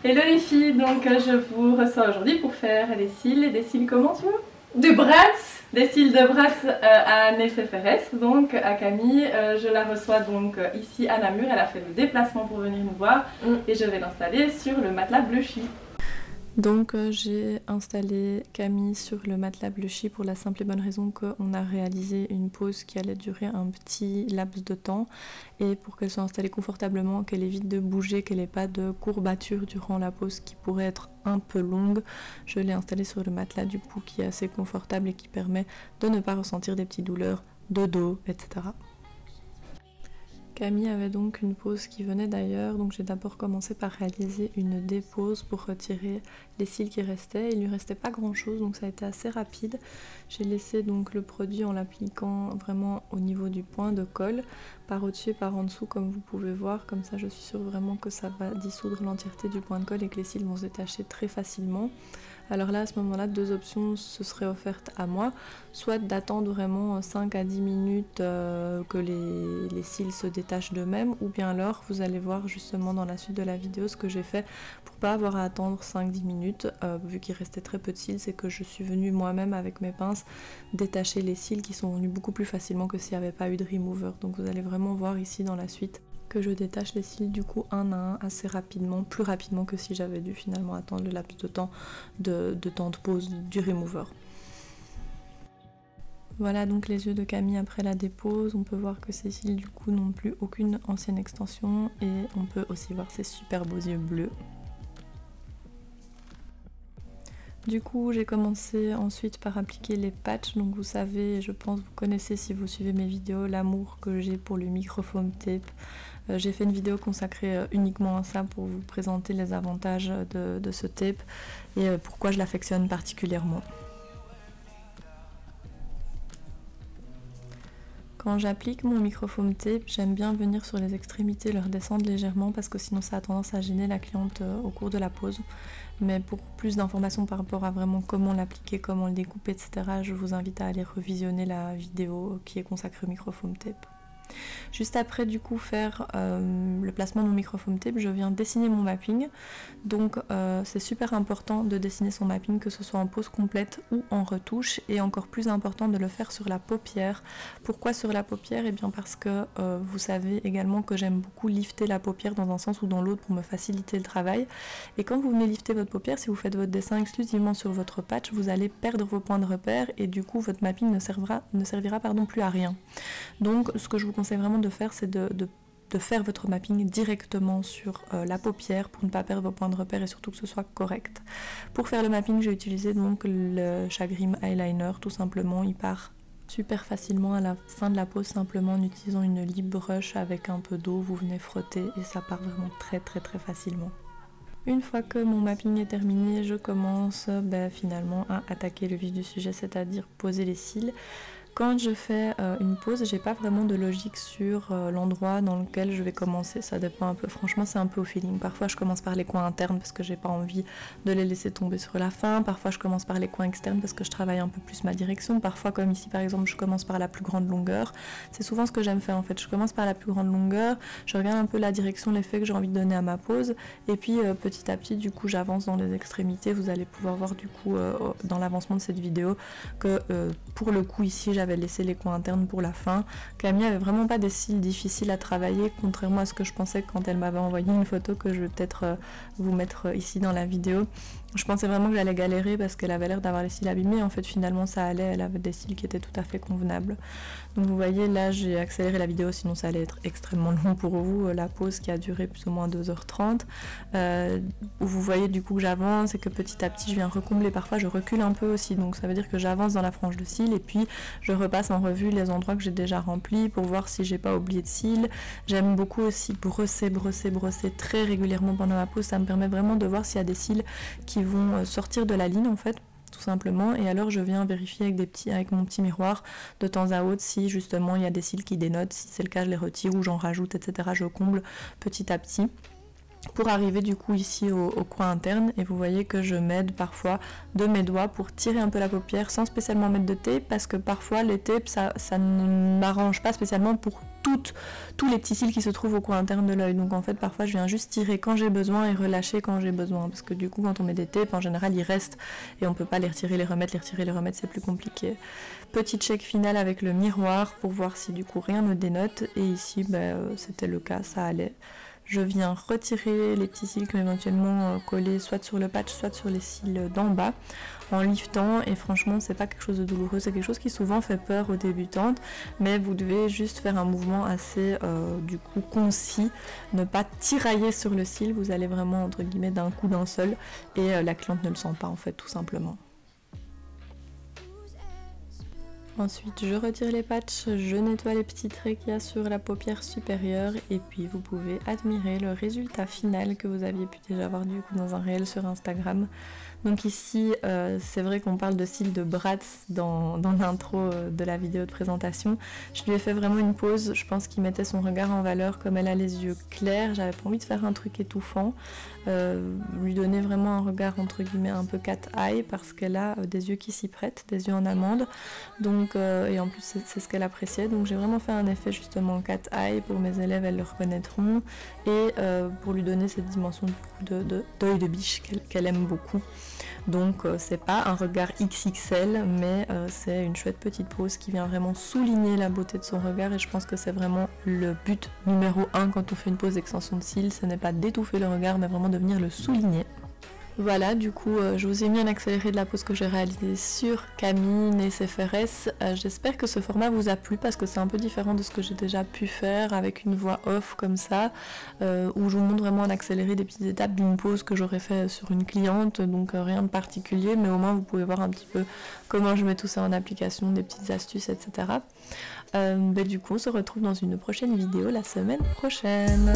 Hello les filles, donc je vous reçois aujourd'hui pour faire des cils comment tu veux? De Bratz. Des cils de Bratz à NSFRS, donc à Camille. Je la reçois donc ici à Namur, elle a fait le déplacement pour venir nous voir et je vais l'installer sur le matelas Bluchy. Donc j'ai installé Camille sur le matelas Bluchy pour la simple et bonne raison qu'on a réalisé une pause qui allait durer un petit laps de temps et pour qu'elle soit installée confortablement, qu'elle évite de bouger, qu'elle n'ait pas de courbature durant la pause qui pourrait être un peu longue, je l'ai installée sur le matelas du coup qui est assez confortable et qui permet de ne pas ressentir des petites douleurs de dos, etc. Camille avait donc une pause qui venait d'ailleurs, donc j'ai d'abord commencé par réaliser une dépose pour retirer les cils qui restaient. Il lui restait pas grand chose, donc ça a été assez rapide. J'ai laissé donc le produit en l'appliquant vraiment au niveau du point de colle, par au-dessus et par en dessous comme vous pouvez voir, comme ça je suis sûre vraiment que ça va dissoudre l'entièreté du point de colle et que les cils vont se détacher très facilement. Alors là, à ce moment-là, deux options se seraient offertes à moi, soit d'attendre vraiment 5 à 10 minutes que les cils se détachent d'eux-mêmes, ou bien alors vous allez voir justement dans la suite de la vidéo ce que j'ai fait pour pas avoir à attendre 5-10 minutes, vu qu'il restait très peu de cils, c'est que je suis venue moi-même avec mes pinces détacher les cils qui sont venus beaucoup plus facilement que s'il n'y avait pas eu de remover. Donc vous allez vraiment voir ici dans la suite que je détache les cils du coup un à un assez rapidement, plus rapidement que si j'avais dû finalement attendre le laps de temps de pause du remover. Voilà donc les yeux de Camille après la dépose, on peut voir que ses cils du coup n'ont plus aucune ancienne extension et on peut aussi voir ses super beaux yeux bleus. Du coup j'ai commencé ensuite par appliquer les patchs, donc vous savez, je pense vous connaissez si vous suivez mes vidéos l'amour que j'ai pour le microfoam tape. J'ai fait une vidéo consacrée uniquement à ça pour vous présenter les avantages de ce tape et pourquoi je l'affectionne particulièrement. Quand j'applique mon microfoam tape, j'aime bien venir sur les extrémités, leur descendre légèrement parce que sinon ça a tendance à gêner la cliente au cours de la pose. Mais pour plus d'informations par rapport à vraiment comment l'appliquer, comment le découper, etc., je vous invite à aller revisionner la vidéo qui est consacrée au microfoam tape. Juste après du coup faire le placement de mon microfoam tape, je viens dessiner mon mapping. Donc c'est super important de dessiner son mapping, que ce soit en pose complète ou en retouche, et encore plus important de le faire sur la paupière. Pourquoi sur la paupière? Et bien parce que vous savez également que j'aime beaucoup lifter la paupière dans un sens ou dans l'autre pour me faciliter le travail. Et quand vous venez lifter votre paupière, si vous faites votre dessin exclusivement sur votre patch, vous allez perdre vos points de repère et du coup votre mapping ne servira plus à rien. Donc ce que je vous conseille vraiment de faire, c'est de faire votre mapping directement sur la paupière pour ne pas perdre vos points de repère et surtout que ce soit correct. Pour faire le mapping, j'ai utilisé donc le Chagrim Eyeliner, tout simplement. Il part super facilement à la fin de la pose, simplement en utilisant une lip brush avec un peu d'eau, vous venez frotter et ça part vraiment très facilement. Une fois que mon mapping est terminé, je commence finalement à attaquer le vif du sujet, c'est-à-dire poser les cils. Quand je fais une pause, j'ai pas vraiment de logique sur l'endroit dans lequel je vais commencer, ça dépend un peu, franchement c'est un peu au feeling. Parfois je commence par les coins internes parce que j'ai pas envie de les laisser tomber sur la fin, parfois je commence par les coins externes parce que je travaille un peu plus ma direction, parfois comme ici par exemple je commence par la plus grande longueur. C'est souvent ce que j'aime faire en fait, je commence par la plus grande longueur, je regarde un peu la direction, l'effet que j'ai envie de donner à ma pause et puis petit à petit du coup j'avance dans les extrémités. Vous allez pouvoir voir du coup dans l'avancement de cette vidéo que pour le coup ici j'avais laissé les coins internes pour la fin. Camille avait vraiment pas des cils difficiles à travailler, contrairement à ce que je pensais quand elle m'avait envoyé une photo que je vais peut-être vous mettre ici dans la vidéo. Je pensais vraiment que j'allais galérer parce qu'elle avait l'air d'avoir les cils abîmés, en fait finalement ça allait, elle avait des cils qui étaient tout à fait convenables. Donc vous voyez là j'ai accéléré la vidéo sinon ça allait être extrêmement long pour vous, la pause qui a duré plus ou moins 2h30, où vous voyez du coup que j'avance et que petit à petit je viens recombler, parfois je recule un peu aussi, donc ça veut dire que j'avance dans la frange de cils et puis je repasse en revue les endroits que j'ai déjà remplis pour voir si j'ai pas oublié de cils. J'aime beaucoup aussi brosser très régulièrement pendant la pause, ça me permet vraiment de voir s'il y a des cils qui vont sortir de la ligne en fait, tout simplement, et alors je viens vérifier avec mon petit miroir de temps à autre si justement il y a des cils qui dénotent, si c'est le cas je les retire ou j'en rajoute, etc. Je comble petit à petit. pour arriver du coup ici au coin interne, et vous voyez que je m'aide parfois de mes doigts pour tirer un peu la paupière sans spécialement mettre de tape, parce que parfois les tapes ça ne m'arrange pas spécialement pour tous les petits cils qui se trouvent au coin interne de l'œil. Donc en fait parfois je viens juste tirer quand j'ai besoin et relâcher quand j'ai besoin, parce que du coup quand on met des tapes en général ils restent et on peut pas les retirer, les remettre, c'est plus compliqué. Petit check final avec le miroir pour voir si du coup rien ne dénote, et ici c'était le cas, ça allait. Je viens retirer les petits cils qui ont éventuellement collé soit sur le patch, soit sur les cils d'en bas en liftant, et franchement c'est pas quelque chose de douloureux, c'est quelque chose qui souvent fait peur aux débutantes, mais vous devez juste faire un mouvement assez du coup concis, ne pas tirailler sur le cil, vous allez vraiment entre guillemets d'un coup d'un seul, et la cliente ne le sent pas en fait tout simplement. Ensuite, je retire les patchs, je nettoie les petits traits qu'il y a sur la paupière supérieure, et puis vous pouvez admirer le résultat final que vous aviez pu déjà voir du coup dans un réel sur Instagram. Donc ici, c'est vrai qu'on parle de cils de Bratz dans l'intro de la vidéo de présentation. Je lui ai fait vraiment une pause, je pense qu'il mettait son regard en valeur, comme elle a les yeux clairs, j'avais pas envie de faire un truc étouffant, lui donner vraiment un regard entre guillemets un peu cat eye, parce qu'elle a des yeux qui s'y prêtent, des yeux en amande, donc, et en plus c'est ce qu'elle appréciait, donc j'ai vraiment fait un effet justement cat eye, pour mes élèves elles le reconnaîtront, et pour lui donner cette dimension d'œil de biche qu'elle aime beaucoup. Donc c'est pas un regard XXL, mais c'est une chouette petite pose qui vient vraiment souligner la beauté de son regard, et je pense que c'est vraiment le but numéro 1 quand on fait une pose d'extension de cils, ce n'est pas d'étouffer le regard mais vraiment de venir le souligner. Voilà, du coup, je vous ai mis un accéléré de la pose que j'ai réalisée sur Camille et CFRS. J'espère que ce format vous a plu, parce que c'est un peu différent de ce que j'ai déjà pu faire avec une voix off comme ça, où je vous montre vraiment en accéléré des petites étapes d'une pose que j'aurais fait sur une cliente, donc rien de particulier, mais au moins vous pouvez voir un petit peu comment je mets tout ça en application, des petites astuces, etc. Du coup, on se retrouve dans une prochaine vidéo la semaine prochaine.